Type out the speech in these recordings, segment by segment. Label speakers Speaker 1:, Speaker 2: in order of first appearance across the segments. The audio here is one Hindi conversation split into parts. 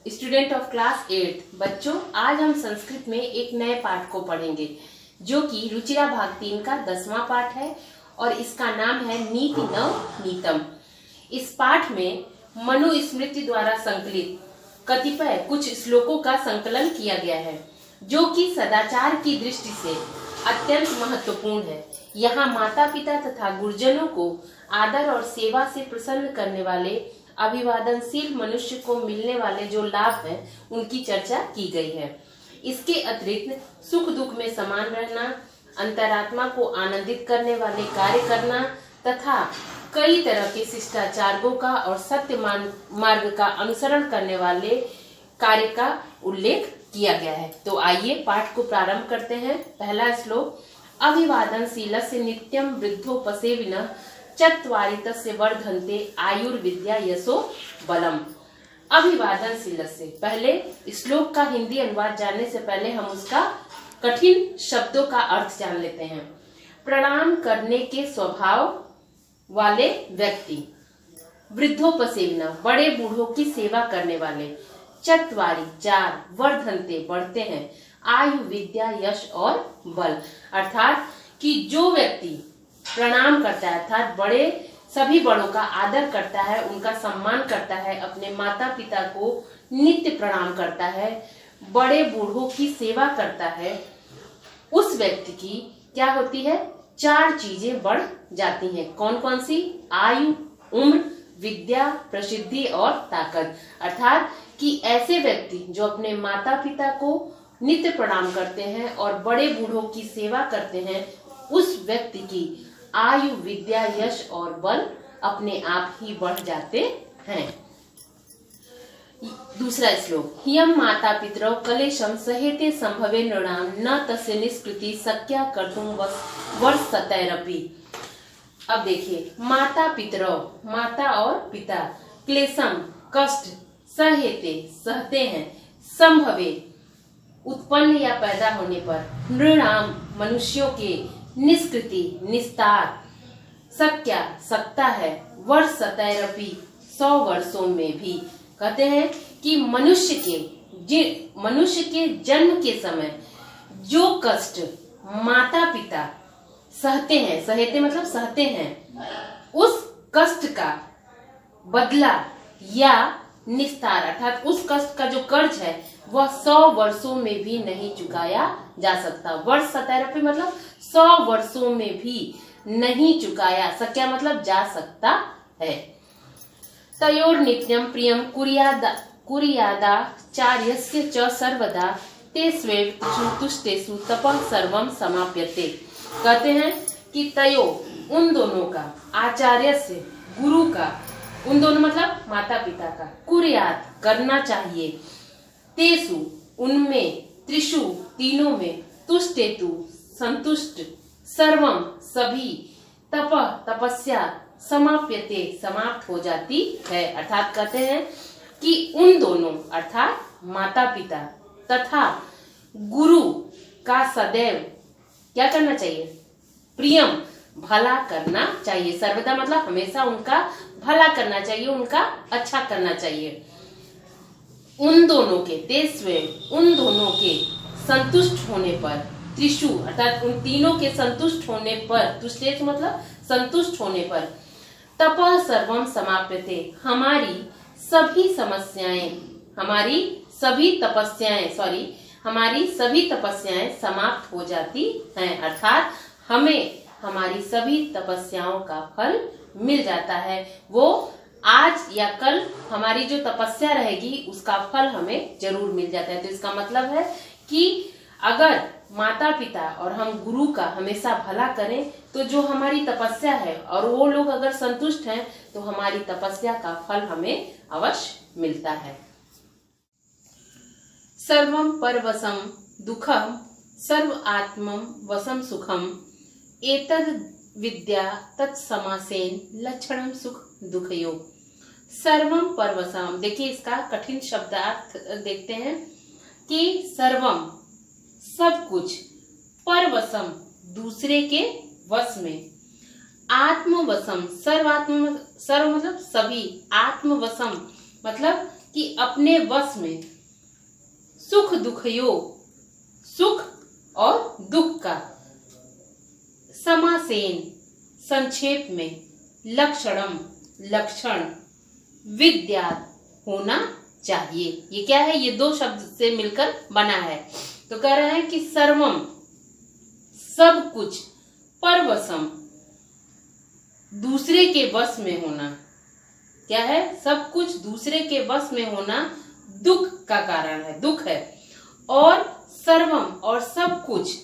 Speaker 1: स्टूडेंट ऑफ क्लास 8 बच्चों, आज हम संस्कृत में एक नए पाठ को पढ़ेंगे जो कि रुचिरा भाग 3 का 10वां पाठ है और इसका नाम है नीति नव नीतम। इस पाठ में मनुस्मृति द्वारा संकलित कतिपय कुछ श्लोकों का संकलन किया गया है जो कि सदाचार की दृष्टि से अत्यंत महत्वपूर्ण है। यहाँ माता पिता तथा गुरुजनों को आदर और सेवा से प्रसन्न करने वाले अभिवादनशील मनुष्य को मिलने वाले जो लाभ हैं उनकी चर्चा की गई है। इसके अतिरिक्त सुख दुख में समान रहना, अंतरात्मा को आनंदित करने वाले कार्य करना तथा कई तरह के शिष्टाचारों का और सत्य मार्ग का अनुसरण करने वाले कार्य का उल्लेख किया गया है। तो आइए पाठ को प्रारंभ करते हैं। पहला श्लोक, अभिवादनशीलस्य नित्यं वृद्धोपसेविनः चत्वारितस्य वर्धन्ते आयुर्विद्या यशो बलम। अभिवादनशीलस्य, पहले श्लोक का हिंदी अनुवाद जानने से पहले हम उसका कठिन शब्दों का अर्थ जान लेते हैं। प्रणाम करने के स्वभाव वाले व्यक्ति, वृद्धोपसेविना बड़े बूढ़ों की सेवा करने वाले, चत्वारी चार, वर्धन्ते बढ़ते हैं, आयु विद्या यश और बल, अर्थात कि जो व्यक्ति प्रणाम करता है अर्थात सभी बड़ों का आदर करता है, उनका सम्मान करता है, अपने माता पिता को नित्य प्रणाम करता है, बड़े बूढ़ों की सेवा करता है, उस व्यक्ति की क्या होती है, चार चीजें बढ़ जाती हैं। कौन कौन सी? आयु, उम्र, विद्या, प्रसिद्धि और ताकत। अर्थात कि ऐसे व्यक्ति जो अपने माता पिता को नित्य प्रणाम करते हैं और बड़े बूढ़ों की सेवा करते हैं, उस व्यक्ति की आयु विद्या यश और बल अपने आप ही बढ़ जाते हैं। दूसरा श्लोक, हियं माता पितरौ कलेशं सहेते संभवे नृणाम न तस्य निष्कृति शक्या कर्तुं वर्षतैरपि। अब देखिए, माता पितरौ, माता और पिता, क्लेशम कष्ट, सहेते सहते हैं, संभवे उत्पन्न या पैदा होने पर, नृणाम मनुष्यों के, निष्कृति निस्तार, शक्या सकता है, वर्षतैरपि 100 वर्षों में भी। कहते हैं कि मनुष्य के जन्म के समय जो कष्ट माता पिता सहते हैं, सहेते मतलब सहते हैं, उस कष्ट का बदला या निस्तार अर्थात उस कष्ट का जो कर्ज है वह 100 वर्षों में भी नहीं चुकाया जा सकता। वर्षतैरपि मतलब 100 वर्षों में भी नहीं चुकाया, सक्या मतलब जा सकता है। तयोर नित्यं प्रियं कुर्यादाचार्यस्य च सर्वदा ते स्वेव तुष्टेषु तपः सर्वं समाप्यते। कहते हैं कि तयो उन दोनों का, आचार्य से गुरु का, उन दोनों मतलब माता पिता का, कुर्यात करना चाहिए, तेसु उनमें, त्रिषु तीनों में, तुष्टेतु संतुष्ट, सर्वम सभी, तपः तपस्या, समाप्यते समाप्त हो जाती है। अर्थात कहते हैं कि उन दोनों अर्थात माता पिता तथा गुरु का सदैव क्या करना चाहिए, प्रियम भला करना चाहिए। सर्वदा मतलब हमेशा उनका भला करना चाहिए, उनका अच्छा करना चाहिए। उन दोनों के, तेस्वे उन दोनों के संतुष्ट होने पर, त्रिशु अर्थात उन तीनों के संतुष्ट होने पर, तुष्टेष मतलब संतुष्ट होने पर, तपः सर्वम समाप्यते हमारी सभी तपस्याएं समाप्त हो जाती हैं। अर्थात हमें हमारी सभी तपस्याओं का फल मिल जाता है। वो आज या कल हमारी जो तपस्या रहेगी उसका फल हमें जरूर मिल जाता है। तो इसका मतलब है कि अगर माता पिता और हम गुरु का हमेशा भला करें तो जो हमारी तपस्या है और वो लोग अगर संतुष्ट हैं तो हमारी तपस्या का फल हमें अवश्य मिलता है। सर्वं परवशं दुःखं सर्व आत्मं वशं सुखम एतद् विद्या तत्समासेन लक्षणं सुख दुःखयोः। सर्वम परवशम, देखिए इसका कठिन शब्दार्थ देखते हैं कि सर्वम सब कुछ, परवशम दूसरे के वश में, आत्मवशम सर्व मतलब सभी, आत्मवशम मतलब कि अपने वश में सुख दुखयोग, सुख और दुख का समासेन संक्षेप में लक्षणम लक्षण विद्यात होना चाहिए। ये क्या है? ये दो शब्द से मिलकर बना है। तो कह रहे हैं कि सर्वम सब कुछ, परवशम दूसरे के वश में होना, क्या है? सब कुछ दूसरे के वश में होना दुख का कारण है, दुख है। और सर्वम और सब कुछ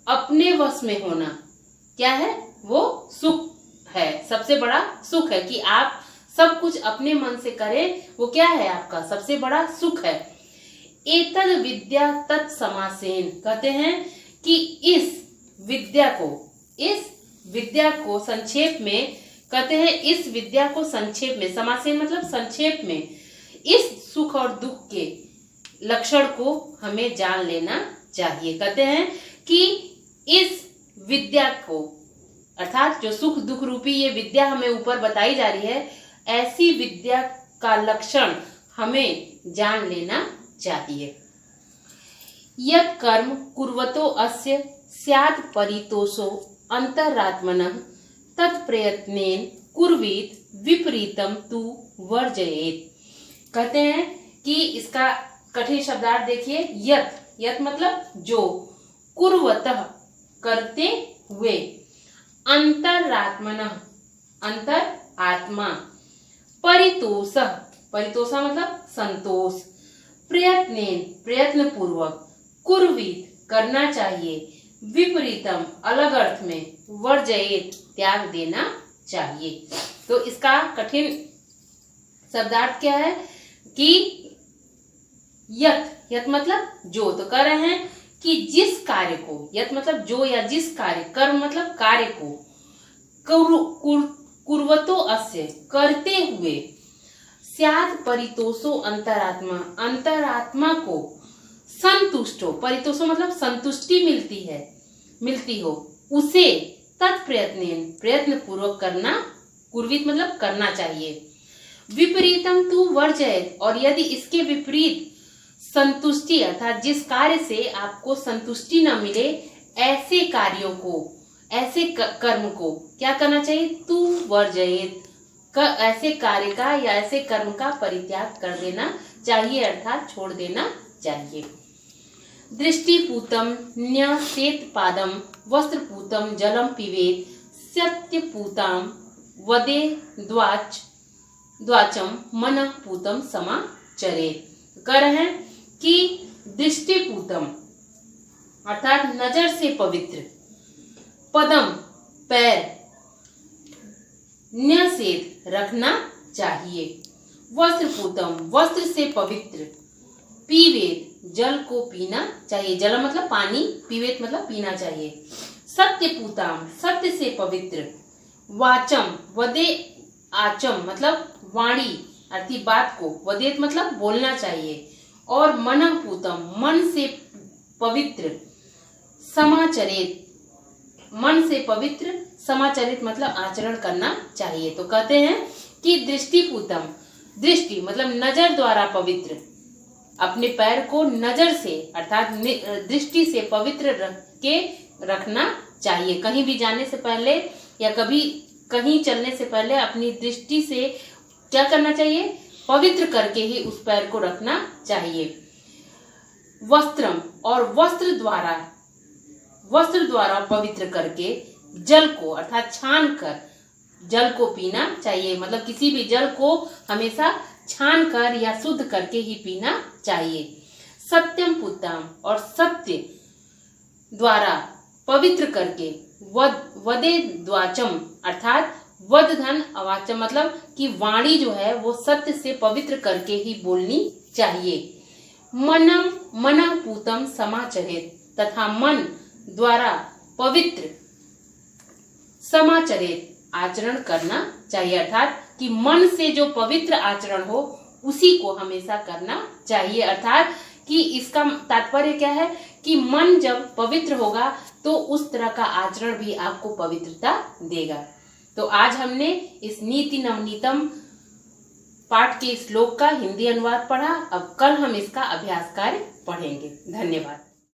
Speaker 1: अपने वश में होना क्या है? वो सुख है, सबसे बड़ा सुख है कि आप सब कुछ अपने मन से करें, वो क्या है? आपका सबसे बड़ा सुख है। एतद विद्या तत्समासेन, कहते हैं कि इस विद्या को संक्षेप में, कहते हैं इस विद्या को संक्षेप में, समासेन मतलब संक्षेप में, इस सुख और दुख के लक्षण को हमें जान लेना चाहिए। कहते हैं कि इस विद्या को, अर्थात जो सुख दुख रूपी ये विद्या हमें ऊपर बताई जा रही है, ऐसी विद्या का लक्षण हमें जान लेना चाहिए। यत् कर्म कुर्वतो अस्य स्यात् परितोषो अंतरात्मनः तत्प्रयत्नेन कुर्वीत विपरीतम तु वर्जयेत। कहते हैं कि इसका कठिन शब्दार्थ देखिए। यत् मतलब जो, कुर्वतः करते हुए, अंतरात्मनः अंतर आत्मा, परितोषः मतलब संतोष, प्रयत्न पूर्वक, कुर्वीत करना चाहिए, विपरीतम अलग अर्थ में, वर्जयेत त्याग देना चाहिए। तो इसका कठिन शब्दार्थ क्या है कि यत् मतलब जो, तो कह रहे हैं कि जिस कार्य को, यत् मतलब जो या जिस कार्य, कर्म मतलब कार्य को, कुर्वतो अस्य करते हुए, स्यात् परितोषो अंतरात्मा अंतरात्मा को संतुष्टो, परितोषो मतलब संतुष्टि मिलती हो, उसे प्रयत्न पूर्वक करना, कुर्वित मतलब करना चाहिए। विपरीतम तु वर्जयेत, और यदि इसके विपरीत संतुष्टि, अर्थात जिस कार्य से आपको संतुष्टि न मिले, ऐसे कार्यों को, ऐसे कर्म को क्या करना चाहिए? तु वर्जयेत, ऐसे कार्य का या ऐसे कर्म का परित्याग कर देना चाहिए, अर्थात छोड़ देना चाहिए। दृष्टिपूतम न्यसेत पादम, वस्त्रपूतम जलम पिबेत, सत्यपूताम वदे द्वाचम मनः पूतम समाचरेत। कह रहे हैं कि दृष्टिपूतम अर्थात नजर से पवित्र, पदम पैर, न्यसेत रखना चाहिए, वस्त्रपूतम वस्त्र से पवित्र, पीवेत जल को पीना चाहिए, जल मतलब पानी, पीवेत मतलब पीना चाहिए, सत्यपूताम सत्य से पवित्र, वाचम वदे आचम मतलब वाणी अर्थी बात को, वदेत मतलब बोलना चाहिए, और मनः पूतम मन से पवित्र, समाचरित मन से पवित्र, समाचरित मतलब आचरण करना चाहिए। तो कहते हैं कि दृष्टिपूतम, दृष्टि मतलब नजर द्वारा पवित्र, अपने पैर को नजर से अर्थात दृष्टि से पवित्र रख के रखना चाहिए। कहीं भी जाने से पहले या कभी कहीं चलने से पहले अपनी दृष्टि से क्या करना चाहिए? पवित्र करके ही उस पैर को रखना चाहिए। वस्त्रम और वस्त्र द्वारा पवित्र करके जल को अर्थात छान कर जल को पीना चाहिए, मतलब किसी भी जल को हमेशा छान कर या शुद्ध करके ही पीना चाहिए। सत्यम पुतम और सत्य द्वारा पवित्र करके, वदे द्वाचम अर्थात वद धन अवाचम मतलब कि वाणी जो है वो सत्य से पवित्र करके ही बोलनी चाहिए। मनः पूतम समाचरित तथा मन द्वारा पवित्र समाचरित आचरण करना चाहिए, अर्थात कि मन से जो पवित्र आचरण हो उसी को हमेशा करना चाहिए। अर्थात कि इसका तात्पर्य क्या है कि मन जब पवित्र होगा तो उस तरह का आचरण भी आपको पवित्रता देगा। तो आज हमने इस नीति नवनीतम पाठ के श्लोक का हिंदी अनुवाद पढ़ा। अब कल हम इसका अभ्यास कार्य पढ़ेंगे। धन्यवाद।